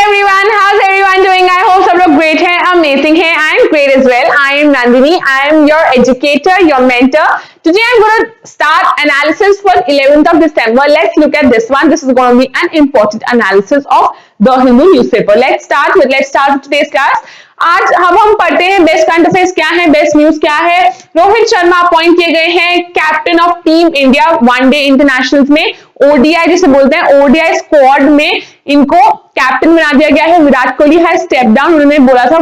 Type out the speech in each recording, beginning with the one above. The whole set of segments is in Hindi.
everyone, how's everyone doing? I hope सब लोग great हैं, amazing हैं. I am great as well. I am Nandini. I am your educator, your mentor. Today I'm going to start analysis for 11th of December. Let's look at this one. This is going to be an important analysis of the Hindu newspaper. Let's start with today's class. आज हम पढ़ते हैं बेस्ट करंट अफेयर्स क्या है, बेस्ट न्यूज क्या है. रोहित शर्मा अपॉइंट किए गए हैं captain of team India one day international में. ओडीआई जिसे बोलते हैं, ओडीआई स्क्वाड में इनको कैप्टन बना दिया गया है. विराट कोहली है स्टेप डाउन. उन्होंने बोला था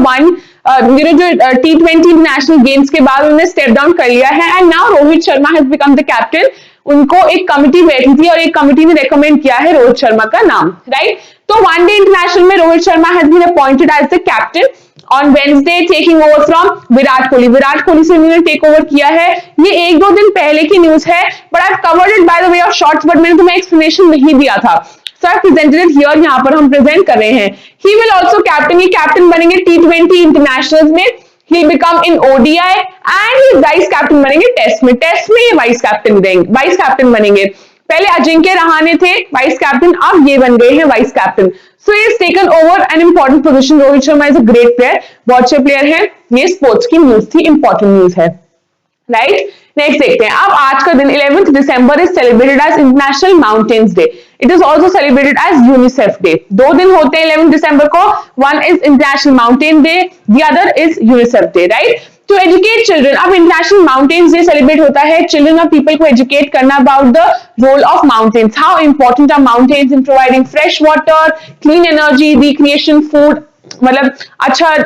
जो T20 इंटरनेशनल गेम्स के बाद उन्होंने स्टेप डाउन कर लिया है. And now Rohit Sharma has become the captain. उनको एक कमिटी बैठी थी और एक कमिटी ने रेकमेंड किया है रोहित शर्मा का नाम, राइट. तो वनडे इंटरनेशनल में Rohit Sharma has been appointed as the captain on Wednesday, taking over from Virat Kohli. Virat Kohli से उन्होंने टेक ओवर किया है. ये एक दो दिन पहले की न्यूज है, but I covered it by the way of shorts, but मैंने तुम्हें एक्सप्लेनेशन नहीं दिया था. सो आई प्रेजेंटेड इट हियर. यहाँ पर हम प्रेजेंट कर रहे हैं. ही विल आल्सो कैप्टन, ये कैप्टन बनेंगे T20 इंटरनेशनल में. He'll become in ODI and he vice captain बनेंगे टेस्ट में. टेस्ट में ये वाइस कैप्टन बनेंगे. पहले अजिंक्य रहाणे थे वाइस कैप्टन, अब ये बन गए हैं vice captain. So he has taken over an important position. Rohit Sharma is a great player, बहुत अच्छे प्लेयर है. ये स्पोर्ट्स की न्यूज थी, इंपॉर्टेंट न्यूज है, राइट. नेक्स्ट देखते हैं. अब आज का दिन 11th December is celebrated as International Mountains Day. It is also celebrated as UNICEF Day. दो दिन होते हैं 11th दिसंबर को. One is International Mountain Day, the other is UNICEF Day, right. To educate children, अब इंटरनेशनल माउंटेन्स डे सेलिब्रेट होता है चिल्ड्रन और पीपल को एजुकेट करना about the role of mountains. How important are mountains in providing fresh water, clean energy, recreation, food, मतलब अच्छा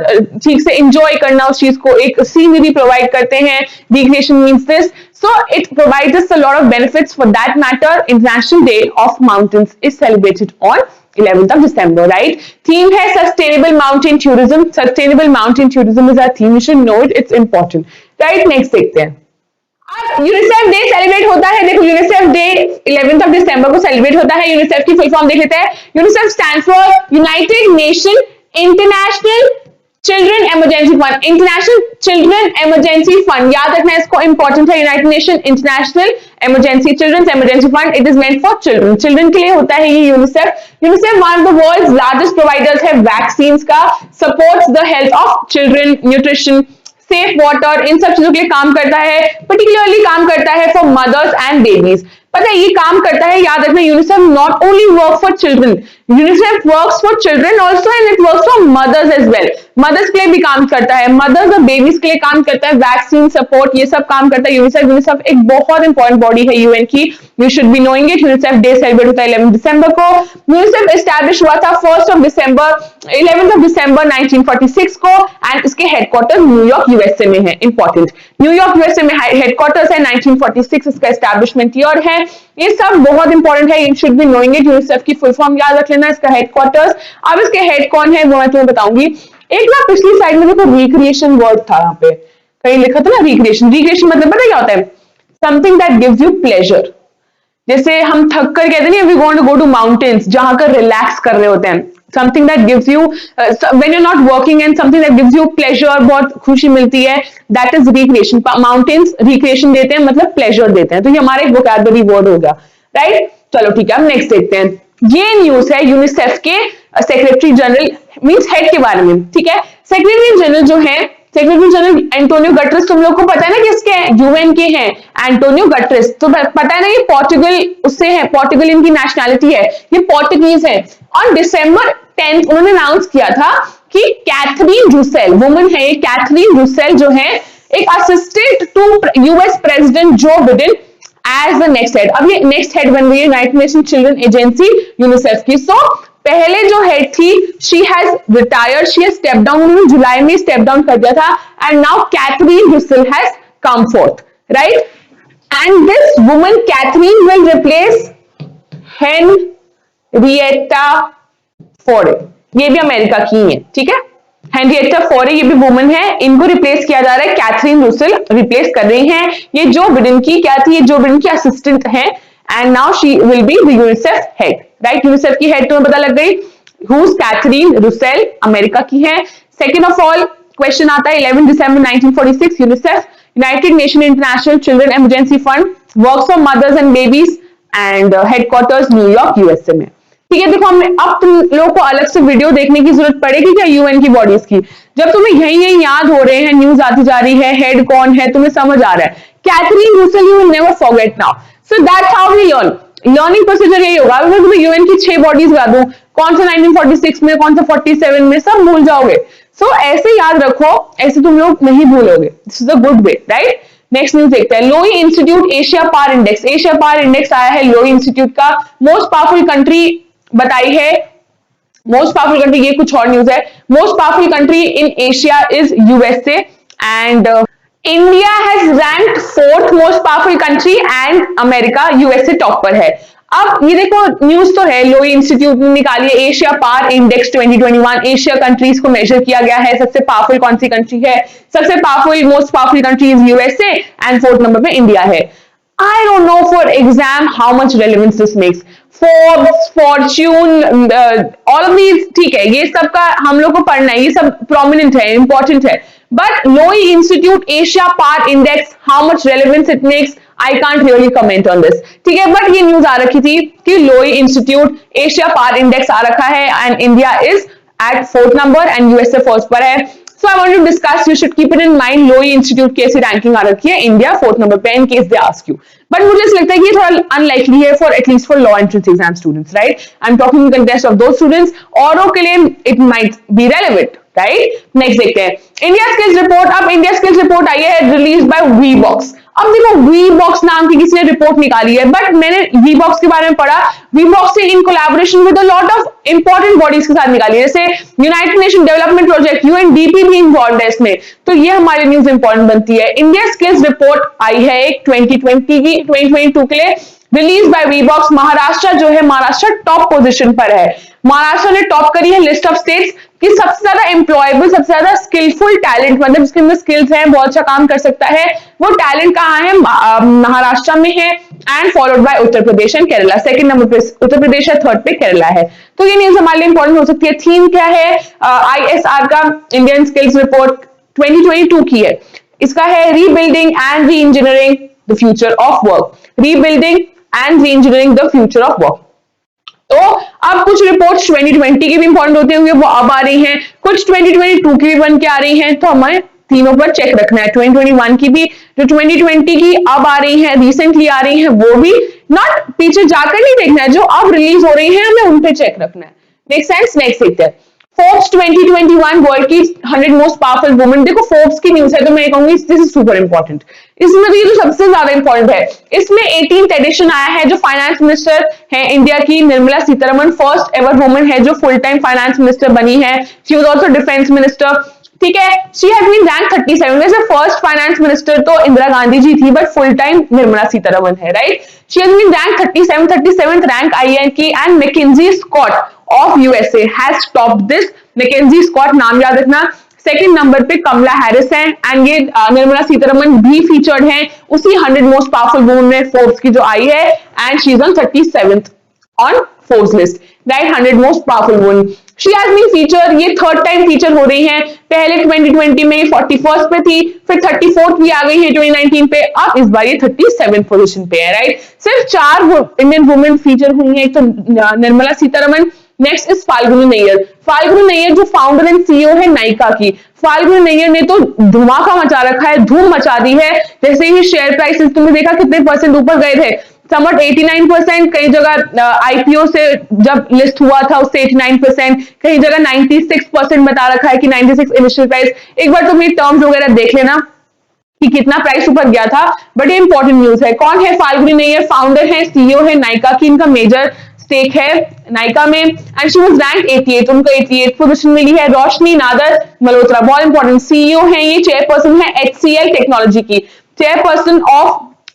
ठीक से एंजॉय करना उस चीज को. एक सीनरी प्रोवाइड करते हैं. Recreation means this. So it provides us a lot of benefits. For that matter, International Day of Mountains is celebrated on 11th of December, right? Theme है Sustainable Mountain Tourism. Sustainable Mountain Tourism is our theme. You should know it. It's important, right? Next देखते हैं. अब यूनिसेफ डे सेलिब्रेट होता है. देखो UNICEF Day 11th of December को सेलिब्रेट होता है. यूनिसेफ की फुल फॉर्म देख लेते हैं. UNICEF stand for United Nation International Children Emergency Fund. International Children Emergency Fund याद रखना है, इसको इंपॉर्टेंट है. United Nation International Emergency Children Emergency Fund. It is meant for children. Children के लिए होता है ये UNICEF. UNICEF one of the world's largest providers है वैक्सीन का. Supports the health of children, nutrition, safe water, इन सब चीजों के लिए काम करता है. पर्टिकुलरली काम करता है फॉर मदर्स एंड बेबीज. पता है ये काम करता है, याद रखना. UNICEF not only work for children, UNICEF works for children also and it works for mothers as well. Mothers के लिए भी काम करता है, मदर्स और बेबीज के लिए काम करता है. वैक्सीन सपोर्ट ये सब काम करता है यूनिसेफ. यूनिसेफ एक बहुत इंपॉर्टेंट बॉडी है यूएन की. You should be knowing it. UNICEF day celebrate होता है 11 दिसंबर को. यूनिसेफ एस्टैब्लिश हुआ था 11th of December 1946 को एंड इसके हेडक्वार्टर न्यूयॉर्क यूएसए में है. इंपॉर्टेंट, न्यूयॉर्क यूएसए में हेडक्वार्टर्स है. 1946 इसका एस्टैब्लिशमेंट ईयर है. ये सब बहुत इंपॉर्टेंट है. You should be knowing it. UNICEF की फुल फॉर्म याद रख लेना. इसका हेडक्वार्टर्स, अब इसके हेड कौन है वो मैं तुम्हें बताऊंगी. एक ना पिछली साइड में देखो रिक्रिएशन वर्ड था, यहाँ पे कहीं लिखा था ना रिक्रिएशन. रिक्रिएशन मतलब पता क्या होता है? Something that gives you pleasure. जैसे हम थक कर कहते हैं we want to go to mountains, जहां कर रिलैक्स कर रहे होते हैं. Something that gives you when you are not working and something that gives you pleasure, बहुत खुशी मिलती है, that is recreation. Mountains recreation देते हैं मतलब प्लेजर देते हैं. तो ये हमारा एक वोकैबुलरी वर्ड हो गया, राइट. चलो ठीक है, अब नेक्स्ट देखते हैं. ये न्यूज है यूनिसेफ के सेक्रेटरी जनरल मींस हेड के बारे में, ठीक है. सेक्रेटरी जनरल जो है, सेक्रेटरी जनरल एंटोनियो गटरेस. तुम लोग को पता है ना किसके यूएन के हैं? Antonio Guterres. तो पता है ना ये पोर्टुगल उससे है, पोर्टुगल इनकी नेशनैलिटी है, ये पोर्टुगीज है. और December 10 उन्होंने अनाउंस किया था कि कैथरीन रूसेल, वुमन है ये कैथरीन रूसेल जो है, एक assistant to US president Joe Biden as the next head. अब ये नेक्स्ट हेड बन गई है United Nation children agency UNICEF की. सो पहले जो हेड थी she has retired, she has step down. उन्होंने जुलाई में स्टेप डाउन कर दिया था and now Catherine Russell has come forth, right. And this woman Catherine will replace Henrietta Fore. ये भी अमेरिका की है, ठीक है. हेनरिएटा फोरे ये भी वुमन है. इनको रिप्लेस किया जा रहा है. कैथरीन रूसेल रिप्लेस कर रही हैं. ये जो बिडेन की क्या थी? ये जो बिडेन की असिस्टेंट है and now she will be the UNICEF head, right. UNICEF की हेड तुम्हें पता लग गई. Who is Catherine Russell? America की है. सेकेंड ऑफ ऑल क्वेश्चन आता है 11 दिसंबर 1946 UNICEF United Nation International Children Emergency Fund works for mothers and babies and headquarters New York USA में. ठीक है, देखो हमने अब तुम लोगों को अलग से वीडियो देखने की जरूरत पड़ेगी क्या यूएन की बॉडीज की? जब तुम्हें यही यही याद हो रहे हैं, न्यूज आती जा रही है, हेड कौन है तुम्हें समझ आ रहा है, Catherine Russell you will never forget now. So that's how we learn. Learning procedure यही होगा। अगर तुम्हें यूएन की 6 बॉडीज ला दूं, कौन सा 1946 में, कौन सा 47 में, सब भूल जाओगे। सो ऐसे याद रखो, ऐसे तुम लोग नहीं भूलोगे। This is a good way, right. Next news देखते हैं। Lowy Institute Asia power index. Asia power index आया है लोई इंस्टीट्यूट का। मोस्ट पावरफुल कंट्री बताई है, मोस्ट पावरफुल कंट्री, ये कुछ और न्यूज है। Most powerful country in Asia is USA and India has ranked 4th most powerful country and America, USA top पर है। अब ये देखो न्यूज तो है, लोई इंस्टीट्यूट ने निकाली है Asia power index 2021। Asia countries को मेजर किया गया है, सबसे पावरफुल कौन सी कंट्री है, सबसे powerful most powerful country is USA and 4th number पे इंडिया है। I don't know for exam how much relevance this makes. Forbes, Fortune, all of these ठीक है, ये सब का हम लोग को पढ़ना है, ये सब prominent है, important है। But Lowy Institute Asia Part Index, how much relevance it makes, I can't really comment on this. ठीक है, but ये न्यूज आ रखी थी कि Lowy Institute Asia Part Index आ रखा है and India is at 4th number and USA first पर है। So I want to discuss, you should keep it in mind, लोई इंस्टीट्यूट की ऐसी रैंकिंग आ रखी है, इंडिया 4th नंबर पे, in case they ask you. But मुझे ऐसा लगता है कि ये थोड़ा अनलाइकली है for at least for law entrance exam students, right. I am talking in contest of दो स्टूडेंट्स, औरों के लिए it might be relevant, right. Next देखते हैं इंडिया स्किल्स रिपोर्ट। अब इंडिया स्किल्स रिपोर्ट आई है रिलीज बाय वी बॉक्स। अब देखो वी बॉक्स नाम की किसी ने रिपोर्ट निकाली है, बट मैंने वी बॉक्स के बारे में पढ़ा, Wheebox in collaboration with a lot of important bodies के साथ निकाली है, जैसे United Nation Development Project, UNDP भी इन्वॉल्व है इसमें, तो ये हमारे न्यूज इंपॉर्टेंट बनती है। इंडिया स्किल्स रिपोर्ट आई है एक 2020 की, 2022 के लिए, release by Wheebox. Maharashtra जो है, महाराष्ट्र टॉप पोजीशन पर है। महाराष्ट्र ने टॉप करी है लिस्ट ऑफ स्टेट्स कि सबसे ज्यादा एम्प्लॉयबल, सबसे ज्यादा स्किलफुल टैलेंट, मतलब जिसके अंदर स्किल्स हैं, बहुत अच्छा काम कर सकता है, वो टैलेंट कहाँ है, महाराष्ट्र में है and followed by Uttar Pradesh and Kerala. Second number पे उत्तर प्रदेश है, थर्ड पे केरला है। तो ये न्यूज हमारे लिए इंपॉर्टेंट हो सकती है। थीम क्या है आईएसआर का, इंडियन स्किल्स रिपोर्ट 2022 की है। इसका है rebuilding and re engineering the future of work, rebuilding and re engineering the future of work. तो अब कुछ रिपोर्ट्स 2020 की भी इंपॉर्टेंट होते होंगे, वो अब आ रही हैं, कुछ 2022 की भी बन के आ रही हैं, तो हमें तीनों पर चेक रखना है। 2021 की भी, जो 2020 की अब आ रही है, रिसेंटली आ रही है, वो भी नॉट पीछे जाकर नहीं देखना है, जो अब रिलीज हो रही है हमें उन पे चेक रखना है। नेक्स्ट सेंस, नेक्स्ट देखते हैं। फोर्ब्स 2021 वर्ल्ड की 100 मोस्ट पावरफुल वुमेन। देखो फोर्ब्स की न्यूज है तो मैं कहूंगी दिस इज सुपर इंपॉर्टेंट। इसमें तो ये तो सबसे ज्यादा इंपॉर्टेंट है। इसमें 18th एडिशन आया है, जो फाइनेंस मिनिस्टर है इंडिया की Nirmala Sitharaman, first ever women है जो फुल टाइम फाइनेंस मिनिस्टर बनी है। She was also defence minister, ठीक है। She has been rank 37। वैसे फर्स्ट फाइनेंस मिनिस्टर तो इंदिरा गांधी जी थी, but full time Nirmala Sitharaman है, right. She has been rank 37th rank आई है की, and MacKenzie Scott of USA has topped this. MacKenzie Scott नाम याद रखना। सेकंड नंबर पे कमला हैरिस है, एंड ये निर्मला सीतारमण भी फीचर्ड हैं उसी 100 मोस्ट पावरफुल वुमेन में फोर्ब्स की जो आई है, and she is on 37th on Forbes list, right. 100 most powerful women. She has been feature, ये थर्ड टाइम फीचर हो रही है। पहले 2020 में 41st पे थी, फिर 34th भी आ गई है 2019 पे, अब इस बार ये 37th पोजीशन पे है, राइट। सिर्फ 4 इंडियन वुमेन फीचर हुई है, एक तो निर्मला सीतारमण, नेक्स्ट इज फाल्गुनी नैयर। फाल्गुनी नैयर जो फाउंडर एंड सीईओ है नाइका की। फाल्गुनी नैयर ने तो धमाका मचा रखा है, धूम मचा दी है। जैसे ही शेयर प्राइसेस तुमने देखा कितने परसेंट ऊपर गए थे, समवट 89%, कई जगह आईपीओ से जब लिस्ट हुआ था उससे 89%, कई जगह 96% बता रखा है कि 96 इनिशियल प्राइस। एक बार तुम ये टर्म्स वगैरह देख लेना कि कितना प्राइस ऊपर गया था, बट ये इंपॉर्टेंट न्यूज है। कौन है फाल्गुनी नैयर? फाउंडर है, सीईओ है नाइका की, इनका मेजर स्टेक है नाइका में, एंड शी वाज रैंक 88, उनको 88 पोजीशन मिली है। रोशनी नादर मल्होत्रा, बहुत इंपॉर्टेंट, सीईओ है, ये चेयरपर्सन है एचसीएल टेक्नोलॉजी की,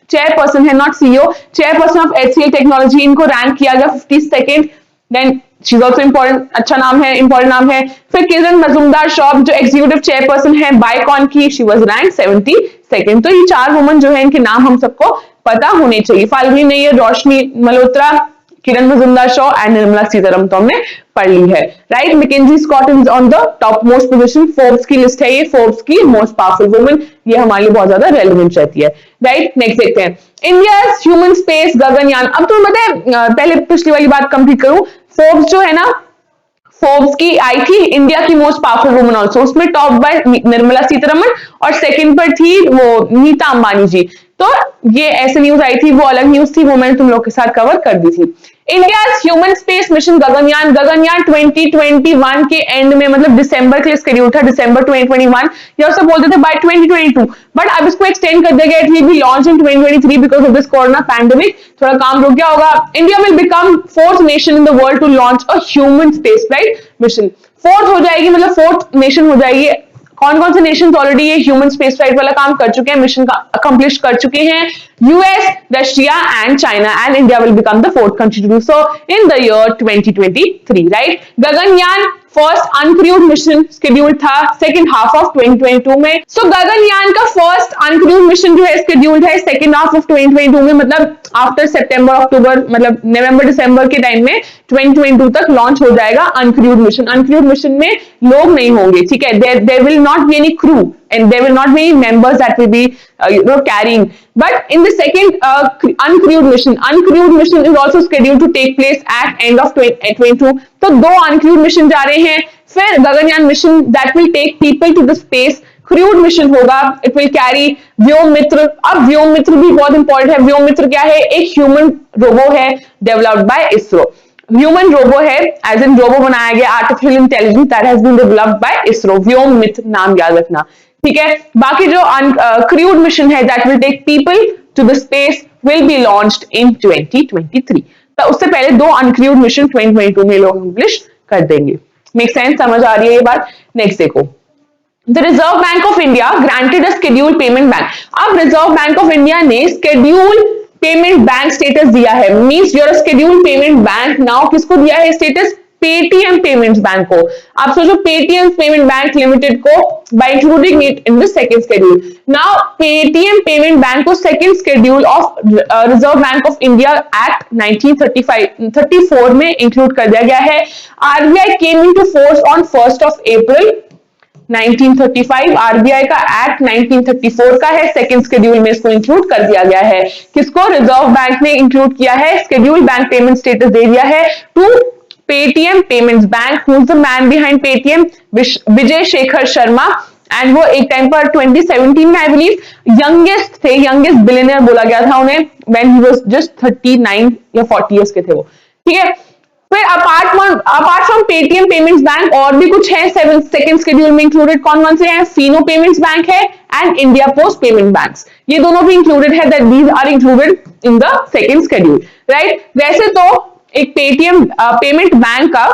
चेयरपर्सन है, not CEO, chairperson of HCL technology. इनको रैंक किया गया 52nd। Then she is also important, अच्छा नाम है, इंपॉर्टेंट नाम है। फिर किरण मजूमदार शॉप जो एग्जीक्यूटिव चेयरपर्सन है बायकॉन की, शी वाज रैंक 72nd। तो ये 4 वुमेन जो है, इनके नाम हम सबको पता होने चाहिए। फाल्गुनी नैयर, रोशनी मल्होत्रा, किरण मजूमदार शॉ एंड निर्मला सीतारमण तो हमने पढ़ ली है, right. MacKenzie Scott is on the top most position. Forbes की लिस्ट है ये, फोर्ब्स की मोस्ट पावरफुल वुमेन, ये हमारे लिए बहुत ज्यादा रेलेवेंट रहती है, राइट। नेक्स्ट देखते हैं इंडिया ह्यूमन स्पेस गगनयान। अब तुम्हें पता है, पहले पिछली वाली बात कंप्लीट करूं, फोर्ब्स जो है ना, फोर्ब्स की आई थी इंडिया की मोस्ट पावरफुल वुमन ऑल्सो, उसमें टॉप बाय निर्मला सीतारमण और सेकंड पर थी वो नीता अंबानी जी। तो ये ऐसे न्यूज आई थी, वो अलग न्यूज थी, वो मैंने तुम लोग के साथ कवर कर दी थी। India human space mission Gaganyaan, Gaganyaan 2021 के एंड में, मतलब दिसंबर के लिए स्केड्यूल था, दिसंबर 2021, या सब बोलते थे बाय 2022, बट अब इसको एक्सटेंड कर दिया गया, it will be launch in 2023 because of this corona pandemic, थोड़ा काम रुक गया होगा। India will become fourth nation in the world to launch a human space flight mission. Fourth हो जाएगी, मतलब फोर्थ नेशन हो जाएगी। कौन कौन से नेशंस ऑलरेडी ये ह्यूमन स्पेस फ्लाइट वाला काम कर चुके हैं, मिशन का अकम्प्लिश कर चुके हैं? US, Russia and China, and India will become the fourth country to do so in the year 2023, right. Gaganyaan first uncrewed mission schedule था सेकंड हाफ ऑफ 2022 में। सो गगनयान का फर्स्ट अनक्रूड मिशन जो है शेड्यूल्ड है सेकंड हाफ ऑफ 2022 में, मतलब आफ्टर सितंबर अक्टूबर, मतलब नवंबर दिसंबर के टाइम में 2022 तक लॉन्च हो जाएगा अनक्रूड मिशन। अनक्रूड मिशन में लोग नहीं होंगे, ठीक है, there will not be any crew and there will not be members that will be carrying, but in the second uncrewed mission is also scheduled to take place at end of 2022। तो दो uncrewed mission जा रहे हैं। फिर Gaganyaan mission that will take people to the space, crude mission होगा, इट विल कैरी व्योममित्र। अब व्योममित्र भी बहुत इंपॉर्टेंट है। व्योममित्र क्या है? एक ह्यूमन रोबो है developed by ISRO. Human robo है, एज इन रोबो बनाया गया, artificial intelligence that has been developed by ISRO. Vyommitra नाम याद रखना, ठीक है। बाकी जो क्रूड मिशन है that will take people to the space will be launched in 2023। तो उससे पहले दो अनक्रूड मिशन 2022 में लोग अकम्प्लिश कर देंगे। Make sense? समझ आ रही है ये बात? नेक्स्ट देखो, the reserve bank of India granted a schedule payment bank. अब रिजर्व बैंक ऑफ इंडिया ने शेड्यूल पेमेंट बैंक स्टेटस दिया है, means your schedule payment bank now. किसको दिया है स्टेटस? पेटीएम पेमेंट्स बैंक को। आप सोचो पेटीएम पेमेंट बैंक लिमिटेड को, by including it in the second schedule. Now Paytm payment bank को second schedule of Reserve bank of India act 1934 में इंक्लूड कर दिया गया है। RBI came into force on 1st of April 1935। RBI का एक्ट 1934 का है, सेकंड शेड्यूल में इसको इंक्लूड कर दिया गया है। किसको? रिजर्व बैंक ने इंक्लूड किया है, शेड्यूल बैंक पेमेंट स्टेटस दे दिया है to Paytm payments bank. Who is the man behind Paytm? Vijay Shekhar Sharma. And वो एक टाइम पर 2017 में आई बिलीव यंगेस्ट थे, यंगेस्ट बिलियनियर बोला गया था उन्हें, व्हेन ही वाज जस्ट 39 या 40 इयर्स के थे वो, ठीक है। फिर apart from Paytm payments bank और भी कुछ है सेकंड शेड्यूल में इंक्लूडेड। कौन कौन से हैं? फिनो पेमेंट्स बैंक है and India post payment banks, ये दोनों भी इंक्लूडेड है, that these are included in the second schedule, right. वैसे तो एक पेटीएम पेमेंट बैंक का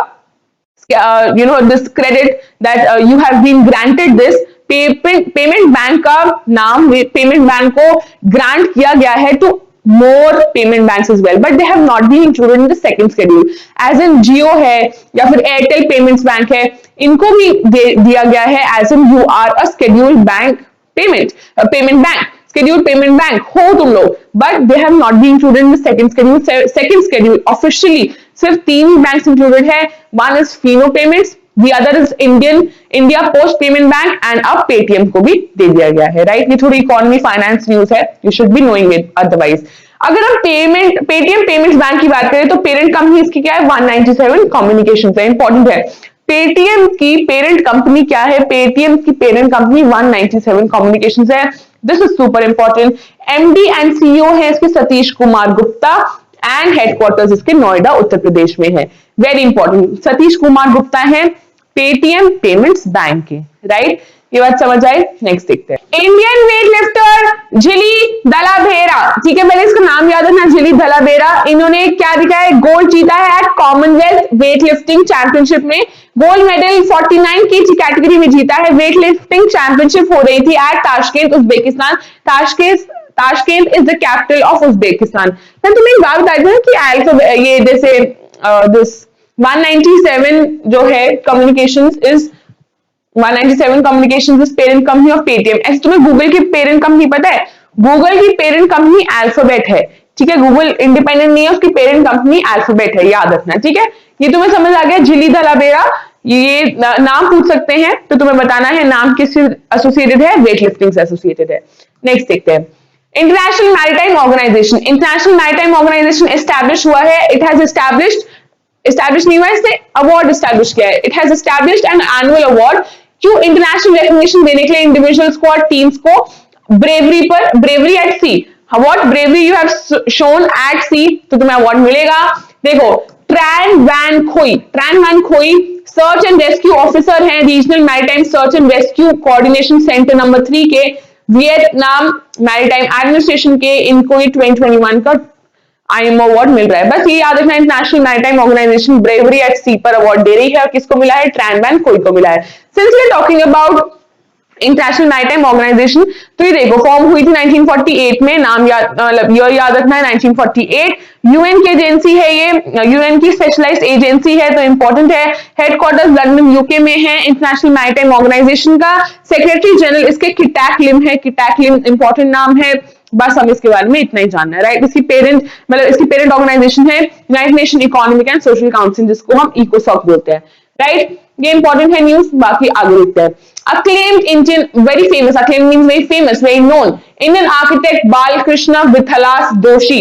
this credit that you have been granted this, payment bank का नाम पेमेंट बैंक को ग्रांट किया गया है to more payment banks as well, but they have not been included in the second schedule, as in Jio है या फिर Airtel Payments Bank है, इनको भी दिया गया है as in you are a scheduled bank payment bank, scheduled payment bank हो तुम लोग, but they have not been included in the second schedule। second schedule officially सिर्फ तीन ही बैंक्स इंक्लूडेड है, one is Fino Payments, the other is India Post Payment Bank and अब पेटीएम को भी दे दिया गया है, राइट। ये थोड़ी इकोनॉमी फाइनेंस न्यूज है, you should be knowing it otherwise. अगर हम पेटीएम पेमेंट्स बैंक की बात करें तो पेरेंट कंपनी इसकी क्या है? 197 कम्युनिकेशंस है, इंपॉर्टेंट है। पेटीएम की पेरेंट कंपनी क्या है? पेटीएम की पेरेंट कंपनी 197 कम्युनिकेशंस है, this is super important. MD and CEO है इसके सतीश कुमार गुप्ता एंड हेडक्वार्टर्स इसके नोएडा उत्तर प्रदेश में है, वेरी इंपॉर्टेंट। सतीश कुमार गुप्ता है पेटीएम पेमेंट्स बैंक के, राइट। ये बात समझ आई? नेक्स्ट देखते हैं। इंडियन वेट लिफ्टर झिली दलाबेरा, ठीक है, पहले इसका नाम याद रखना, झिली दलाबेरा। इन्होंने क्या दिखा है? गोल्ड जीता है at Commonwealth weight lifting championship में, गोल्ड मेडल 49 केजी कैटेगरी में जीता है। वेट लिफ्टिंग चैंपियनशिप हो रही थी at Tashkent Uzbekistan. Tashkent is the capital of Uzbekistan. मैं तुम्हें एक बात बताई थी कि अल्फाबेट ये जैसे दिस 197 जो है communications is 197 communications is parent company of Paytm. ऐसे तुम्हें गूगल की पेरेंट कंपनी पता है? गूगल की पेरेंट कंपनी अल्फाबेट है, ठीक है। गूगल इंडिपेंडेंट नहीं है, उसकी पेरेंट कंपनी अल्फाबेट है, याद रखना, ठीक है। ये तुम्हें समझ आ गया? झिली दलाबेरा, ये नाम पूछ सकते हैं तो तुम्हें बताना है नाम किससे एसोसिएटेड है? वेट लिफ्टिंग से एसोसिएटेड है। नेक्स्ट देखते हैं। International maritime organisation, international maritime organisation establish हुआ है, इट हैज एस्टैब्लिश्ड एस्टैब्लिश नहीं हुआ, इसने अवार्ड एस्टैब्लिश किया है। It has established an annual award, क्यों? इंटरनेशनल रिकॉग्निशन देने के लिए इंडिविजुअल्स को और टीम्स को ब्रेवरी पर, bravery at sea, what bravery you have shown at sea, तो तुम्हें अवार्ड मिलेगा। देखो Tran Van Khoi, Tran Van Khoi search and rescue officer हैं regional maritime search and rescue coordination centre number 3 के वियतनाम मैरीटाइम एडमिनिस्ट्रेशन के, इनको ये 2021 का IMO अवार्ड मिल रहा है। बस ये याद रखना, international maritime organisation bravery at sea पर अवार्ड दे रही है, और किसको मिला है? ट्रैन वैन खोई को मिला है। Since we are talking about international maritime organisation, तो ये देखो फॉर्म हुई थी 1948 में, नाम याद, मतलब ईयर याद रखना है 1948। यूएन की एजेंसी है ये, यूएन की स्पेशलाइज्ड एजेंसी है, तो इंपॉर्टेंट है। हेडक्वार्टर्स लंदन यूके में है इंटरनेशनल मैरीटाइम ऑर्गेनाइजेशन का। सेक्रेटरी जनरल इसके किटैक लिम है, किटैक लिम इंपॉर्टेंट नाम है। बस हम इसके बारे में इतना ही जानना है, राइट। इसकी पेरेंट, मतलब इसकी पेरेंट ऑर्गेनाइजेशन है United nation economic and social council, जिसको हम इकोसॉक बोलते हैं, राइट। ये इंपॉर्टेंट है न्यूज, बाकी आगे देखते हैं। Acclaimed Indian, very famous, acclaimed means very famous, very known, Indian architect Balkrishna Vithalas Doshi,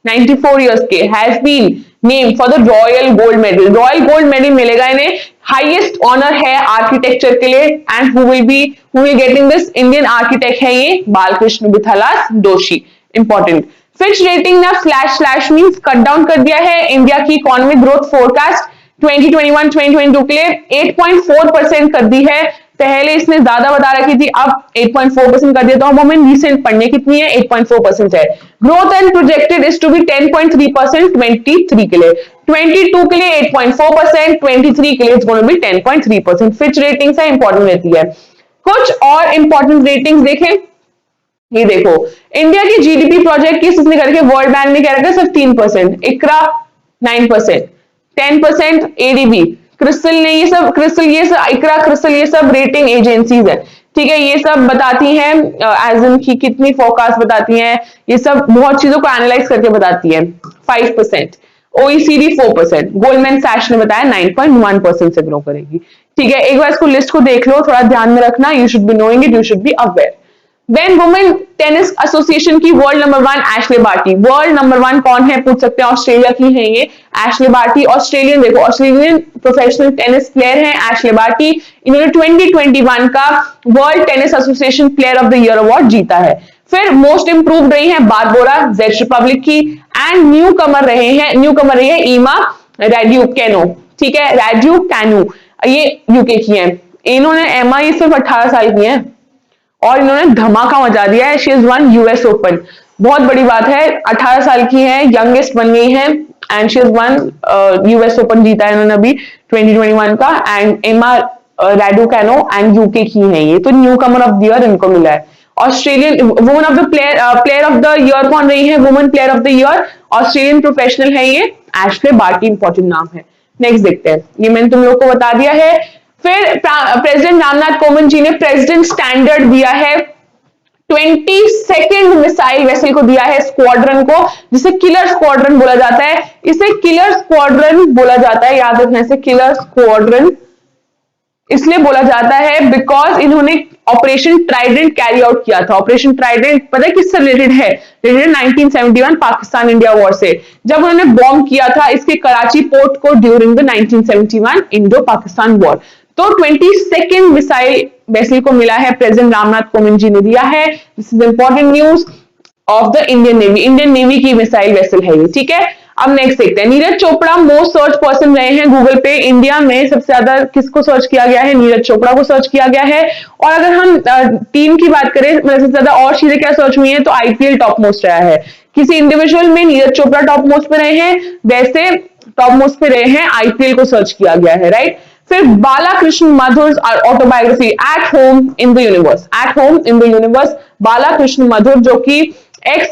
94 years के, has been named for the Royal Gold Medal. Royal Gold Medal मिलेगा इन्हें, हाईएस्ट ऑनर है आर्किटेक्चर के लिए, and who will getting this? Indian architect है ये बालकृष्ण विथालास दोषी, इंपॉर्टेंट। फिच रेटिंग ने स्लैश मींस कट डाउन कर दिया है इंडिया की इकोनॉमिक ग्रोथ फोरकास्ट 2021-2022 के लिए, 8.4% कर दी है। पहले इसने ज्यादा बता रखी थी, अब 8.4% कर दिया, तो अब हमें रीसेंट पढ़ने कितनी है? 8.4% है। Growth and projected is to be 10.3% 23 के लिए, 22 के लिए 8.4%, 23 के लिए it's going to be 10.3%। Fitch rating से इंपॉर्टेंट रहती है। कुछ और इंपॉर्टेंट रेटिंग्स देखें, ये देखो इंडिया की जीडीपी प्रोजेक्ट की इसने करके वर्ल्ड बैंक ने क्या रखा? सिर्फ 3%, इकरा 9%, 10% एडीबी, क्रिस्टल ने ये सब, क्रिस्टल ये सब, इकरा, क्रिस्टल ये सब रेटिंग एजेंसीज है, ठीक है। ये सब बताती हैं एज इन की कितनी फोरकास्ट बताती हैं, ये सब बहुत चीजों को एनालाइज करके बताती है। 5%, ओईसीडी 4%, गोल्डमैन सैच ने बताया 9.1% से ग्रो करेगी, ठीक है। एक बार इसको लिस्ट को देख लो, थोड़ा ध्यान में रखना, you should be knowing it, you should be aware. Then women tennis association की world number 1 Ashleigh Barty, world number 1 कौन है पूछ सकते हैं, ऑस्ट्रेलिया की है ये एशले बार्टी, ऑस्ट्रेलियन, देखो ऑस्ट्रेलियन प्रोफेशनल टेनिस प्लेयर है एशले बार्टी। इन्होंने 2021 का world tennis association player of the year award जीता है। फिर मोस्ट इंप्रूव्ड रही है बारबोरा जेक रिपब्लिक की, एंड न्यू कमर रही है ईमा रैड्यूकैनो, ठीक है, रैड्यूकैनो, ये यूके की है। इन्होंने एमा ये सिर्फ 18 साल की है और इन्होंने धमाका मचा दिया है। She is one US open, बहुत बड़ी बात है, 18 साल की है, यंगेस्ट बन गई है, and she is one US open जीता है इन्होंने अभी 2021 का, एंड एमा रैडुकैनो एंड यूके की है ये, तो new Qamar of the year इनको मिला है। Australian woman of the player of the year कौन रही है? Woman player of the year Australian professional है ये एशले बार्टी, इंपॉर्टेंट नाम है। नेक्स्ट देखते हैं, ये मैंने तुम लोग को बता दिया है। फिर प्रेसिडेंट रामनाथ कोविंद जी ने प्रेसिडेंट स्टैंडर्ड दिया है 22nd मिसाइल वेसल को दिया है, स्क्वाड्रन को, जिसे किलर स्क्वाड्रन बोला जाता है। इसे किलर स्क्वाड्रन बोला जाता है, याद रखना, इसे किलर स्क्वाड्रन इसलिए बोला जाता है बिकॉज इन्होंने ऑपरेशन ट्राइडेंट कैरी आउट किया था। ऑपरेशन ट्राइडेंट पता है किससे रिलेटेड है? रिलेटेड 1971 पाकिस्तान इंडिया वॉर से, जब उन्होंने बॉम्ब किया था इसके कराची पोर्ट को during the 1971 Indo Pakistan war. तो 22nd मिसाइल वेसल को मिला है, प्रेसिडेंट रामनाथ कोविंद जी ने दिया है। This is important news of the Indian navy, Indian navy की मिसाइल वेसल है ये, ठीक है। अब नेक्स्ट देखते हैं, Neeraj Chopra most search person रहे हैं गूगल पे। इंडिया में सबसे ज्यादा किसको सर्च किया गया है? नीरज चोपड़ा को सर्च किया गया है। और अगर हम टीम की बात करें, मतलब सबसे ज्यादा और चीजें क्या सर्च हुई है, तो आईपीएल टॉप मोस्ट रहा है। किसी इंडिविजुअल में नीरज चोपड़ा टॉप मोस्ट पे रहे हैं, वैसे टॉप मोस्ट पे रहे हैं आईपीएल को सर्च किया गया है, राइट। फिर Balakrishna Madhur autobiography at home in the universe, at home in the universe, Balakrishna Madhur जो कि एक्स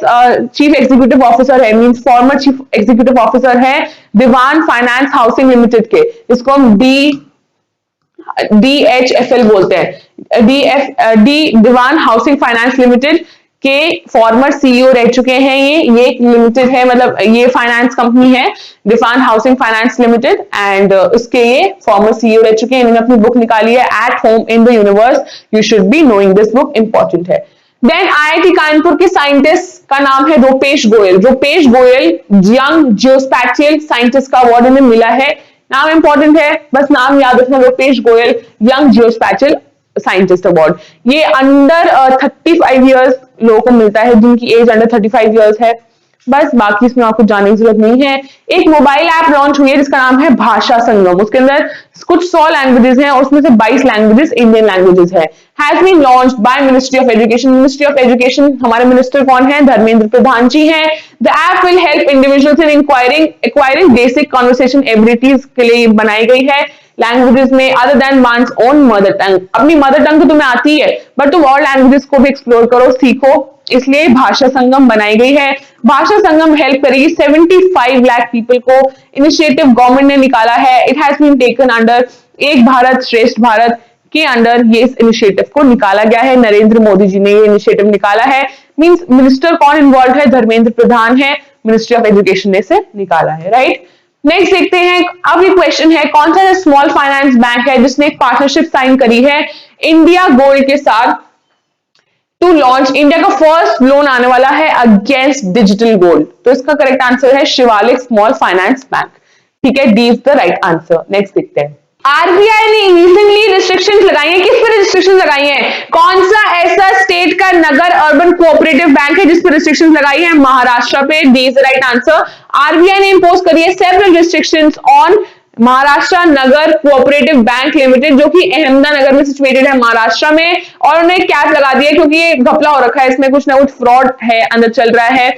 चीफ एग्जीक्यूटिव ऑफिसर है, means former chief executive officer है दीवान फाइनेंस हाउसिंग लिमिटेड के, इसको हम DHFL बोलते हैं, दीवान हाउसिंग फाइनेंस लिमिटेड के फॉर्मर सीईओ रह चुके हैं। ये एक लिमिटेड है, मतलब ये फाइनेंस कंपनी है दीवान हाउसिंग फाइनेंस लिमिटेड, एंड उसके ये फॉर्मर सीईओ रह चुके हैं। इन्होंने अपनी बुक निकाली है eight home in the universe, you should be knowing this book, important है। देन आईआईटी कानपुर के साइंटिस्ट का नाम है Rupesh Goyal. Rupesh Goyal young geospatial scientist का अवार्ड इन्हें मिला है। नाम इंपॉर्टेंट है, बस नाम याद रखना, Rupesh Goyal young geospatial scientist award. ये अंडर 35 ईयर्स लोगों को मिलता है, जिनकी एज अंडर 35 ईयर्स है। बस बाकी इसमें आपको जानने की जरूरत नहीं है। एक मोबाइल ऐप लॉन्च हुई है जिसका नाम है भाषा संगम। उसके अंदर कुछ 100 लैंग्वेजेस हैं और उसमें से 22 लैंग्वेजेस इंडियन लैंग्वेजेस है। Has been launched by ministry of education. Ministry of education, हमारे मिनिस्टर कौन है? धर्मेंद्र प्रधान जी हैं। The app will help individuals in acquiring basic conversation abilities के लिए बनाई गई है। लैंग्वेजेस में other than one's own mother tongue, अपनी मदर टंग तो तुम्हें आती है बट तुम और लैंग्वेजेस को भी एक्सप्लोर करो, सीखो, इसलिए भाषा संगम बनाई गई है। भाषा संगम हेल्प करेगी 75 लाख पीपल को। इनिशिएटिव गवर्नमेंट ने निकाला है। It has been taken under Ek Bharat श्रेष्ठ भारत के अंडर ये इस इनिशिएटिव को निकाला गया है। नरेंद्र मोदी जी ने ये इनिशिएटिव निकाला है। मींस मिनिस्टर कौन इन्वॉल्व है? धर्मेंद्र प्रधान है। मिनिस्ट्री ऑफ एजुकेशन ने इसे निकाला है, राइट। नेक्स्ट देखते हैं, अब ये क्वेश्चन है, कौन सा स्मॉल फाइनेंस बैंक है जिसने एक पार्टनरशिप साइन करी है इंडिया गोल्ड के साथ टू लॉन्च? इंडिया का फर्स्ट लोन आने वाला है अगेंस्ट डिजिटल गोल्ड। तो इसका करेक्ट आंसर है शिवालिक स्मॉल फाइनेंस बैंक। ठीक है, D is the right answer. Next देखते हैं, आरबीआई ने रिसेंटली रिस्ट्रिक्शंस लगाई हैं। किस पर रिस्ट्रिक्शंस लगाई हैं? कौन सा ऐसा स्टेट का नगर अर्बन कोऑपरेटिव बैंक है जिस पर रिस्ट्रिक्शंस लगाई है? महाराष्ट्र पे। D is the right answer. RBI ने इंपोज करी है several restrictions on Maharashtra Nagar cooperative bank limited, जो कि अहमदानगर में सिचुएटेड है महाराष्ट्र में, और उन्हें कैप लगा दिया क्योंकि ये घपला हो रखा है, इसमें कुछ ना कुछ फ्रॉड है अंदर चल रहा है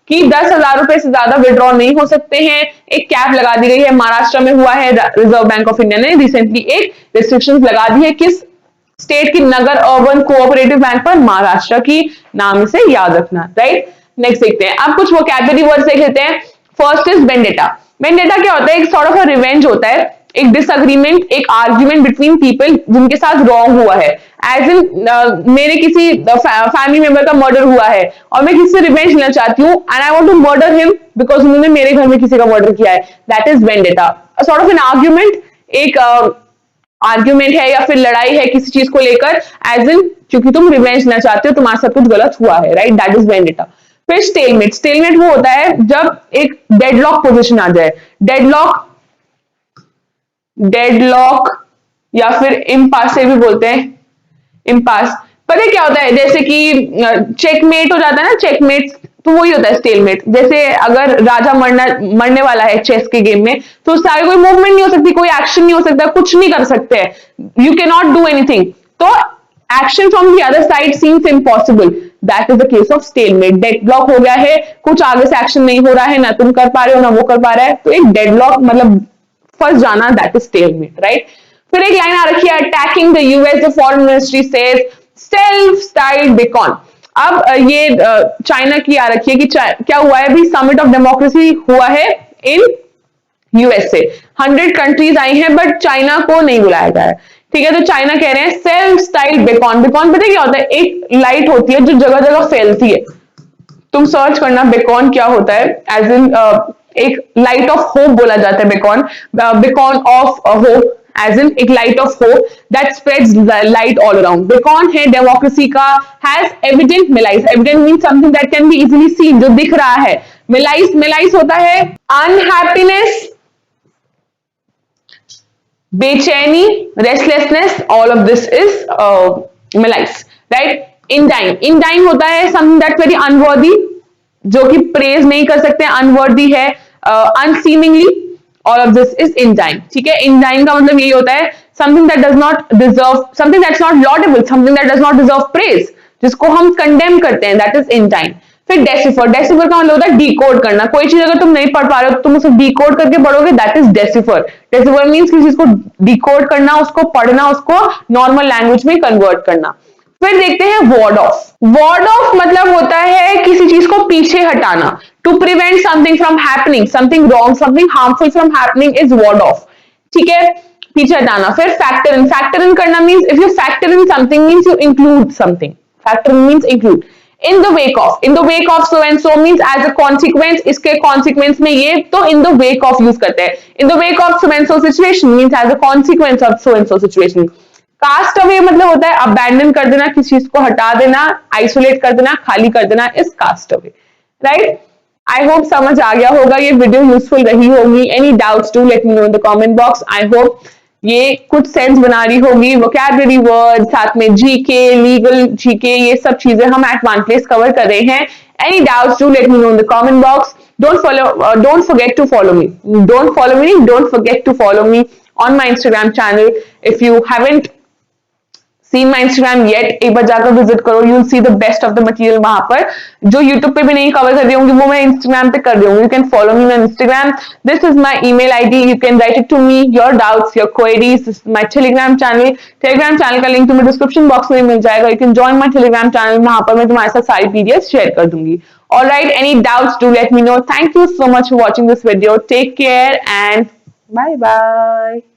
कि 10,000 रुपए से ज्यादा विड्रॉ नहीं हो सकते हैं। एक कैप लगा दी गई है, महाराष्ट्र में हुआ है। रिजर्व बैंक ऑफ इंडिया ने रिसेंटली एक रिस्ट्रिक्शंस लगा दी है। किस स्टेट की? नगर अर्बन कोऑपरेटिव बैंक पर, महाराष्ट्र की। नाम इसे याद रखना, राइट। नेक्स्ट देखते हैं, अब कुछ वोकैबुलरी वर्ड्स देख लेते हैं। First is vendetta. वेंडेटा क्या होता है? एक सॉर्ट ऑफ रिवेंज होता है, एक डिसएग्रीमेंट, एक आर्ग्यूमेंट बिटवीन पीपल जिनके साथ रॉन्ग हुआ है। एज इन मेरे किसी फैमिली मेंबर का मर्डर हुआ है और मैं किसी से रिवेंज लेना चाहती हूँ and I want to murder him because उन्होंने मेरे घर में किसी का मर्डर किया है। That is vendetta. Sort of an argument, एक आर्ग्यूमेंट है या फिर लड़ाई है किसी चीज को लेकर, एज इन क्योंकि तुम रिवेंज लेना चाहते हो, तुम्हारे साथ कुछ गलत हुआ है, राइट। That is vendetta. फिर स्टेलमेट। स्टेलमेट वो होता है जब एक डेडलॉक पोजीशन आ जाए। डेडलॉक या फिर इम्पास से भी बोलते हैं, इम्पास। पता है क्या होता है? जैसे कि चेकमेट हो जाता है ना, चेकमेट, तो वही होता है स्टेलमेट। जैसे अगर राजा मरने वाला है चेस के गेम में, तो उससे आगे कोई मूवमेंट नहीं हो सकती, कोई एक्शन नहीं हो सकता, कुछ नहीं कर सकते, you can not do anything. तो action from the other side seems impossible. That is the case of stalemate. Deadlock हो गया है, कुछ आगे से एक्शन नहीं हो रहा है, ना तुम कर पा रहे हो ना वो कर पा रहा है, तो एक डेडलॉक मतलब फंस जाना, दैट इज स्टेलमेट, राइट। फिर एक लाइन आ रखी है, attacking the US, the foreign ministry says self styled Bacon. अब ये चाइना की आ रखी है कि क्या हुआ है अभी, समिट ऑफ डेमोक्रेसी हुआ है इन यूएस से। 100 कंट्रीज आई हैं बट चाइना को नहीं बुलाया गया है। ठीक है, तो चाइना कह रहे हैं सेल्फ स्टाइल्ड बेकॉन। बेकॉन पता है क्या होता है? एक लाइट होती है जो जगह जगह फैलती है। तुम सर्च करना बेकॉन क्या होता है। एज इन एक लाइट ऑफ होप बोला जाता है beacon. Beacon of hope, as in एक light of hope that spreads light all around. Beacon है डेमोक्रेसी का, has evident malaise. Evident mean something that can be easily seen, जो दिख रहा है। मिलाइस होता है अनहैप्पीनेस, बेचैनी, restlessness, all of this is malaise, right. इंडाइन होता है समथिंग दैट वेरी अनवर्दी, जो कि प्रेज नहीं कर सकते, अनवर्दी है, अनसीमिंगली, ऑल ऑफ दिस इज इंडाइन। ठीक है, इंडाइन का मतलब यही होता है something that does not deserve, something that's not laudable, something that does not deserve praise, जिसको हम कंडेम करते हैं, दैट इज इंडाइन। फिर डेसिफर। डेसिफर का मतलब होता है डिकोड करना। कोई चीज अगर तुम नहीं पढ़ पा रहे हो तो तुम उसे डिकोड करके पढ़ोगे, that is decipher. Decipher means किसी चीज को डिकोड करना, उसको पढ़ना, उसको नॉर्मल लैंग्वेज में कन्वर्ट करना। फिर देखते हैं वार्ड ऑफ। वार्ड ऑफ मतलब होता है किसी चीज को पीछे हटाना, to prevent something from happening, something wrong, something harmful from happening is ward off. ठीक है, पीछे हटाना। फिर फैक्टर इन। फैक्टर इन करना means if you factor in something means you include something. Factor in means include. In the wake of. In the wake of so and so means as a consequence, इसके कॉन्सिक्वेंस में ये, तो in the wake of use करते हैं। In the wake of so and so situation means as a consequence of so and so situation. Cast away मतलब होता है अबैंडन कर देना, किसी चीज को हटा देना, आइसोलेट कर देना, खाली कर देना, is cast away. Right. I hope समझ आ गया होगा, ये वीडियो यूजफुल रही होगी। Any doubts do let me know in the comment box. I hope ये कुछ सेंस बना रही होगी, वोकैबुलरी वर्ड, साथ में जीके, लीगल जीके, ये सब चीजें हम एट वन प्लेस कवर कर रहे हैं। Any doubts do let me know in the comment box. Don't forget to follow me. Don't forget to follow me on my Instagram channel. If you haven't seen my Instagram yet, एक बार जाकर विजिट करो, you'll see the best of the material वहां पर। जो YouTube पे भी नहीं कवर कर रही होंगी वो मैं Instagram पे कर रही हूँ। You can follow me on Instagram. This is my email ID. You can write it to me, your doubts, your queries. This is my Telegram channel. Telegram channel का लिंक तुम्हें डिस्क्रिप्शन बॉक्स में मिल जाएगा। You can join my Telegram channel. वहां पर मैं तुम्हारे साथ सारी PDFs शेयर कर दूंगी। Alright, any doubts do let me know. Thank you so much for watching this video. Take care and bye bye.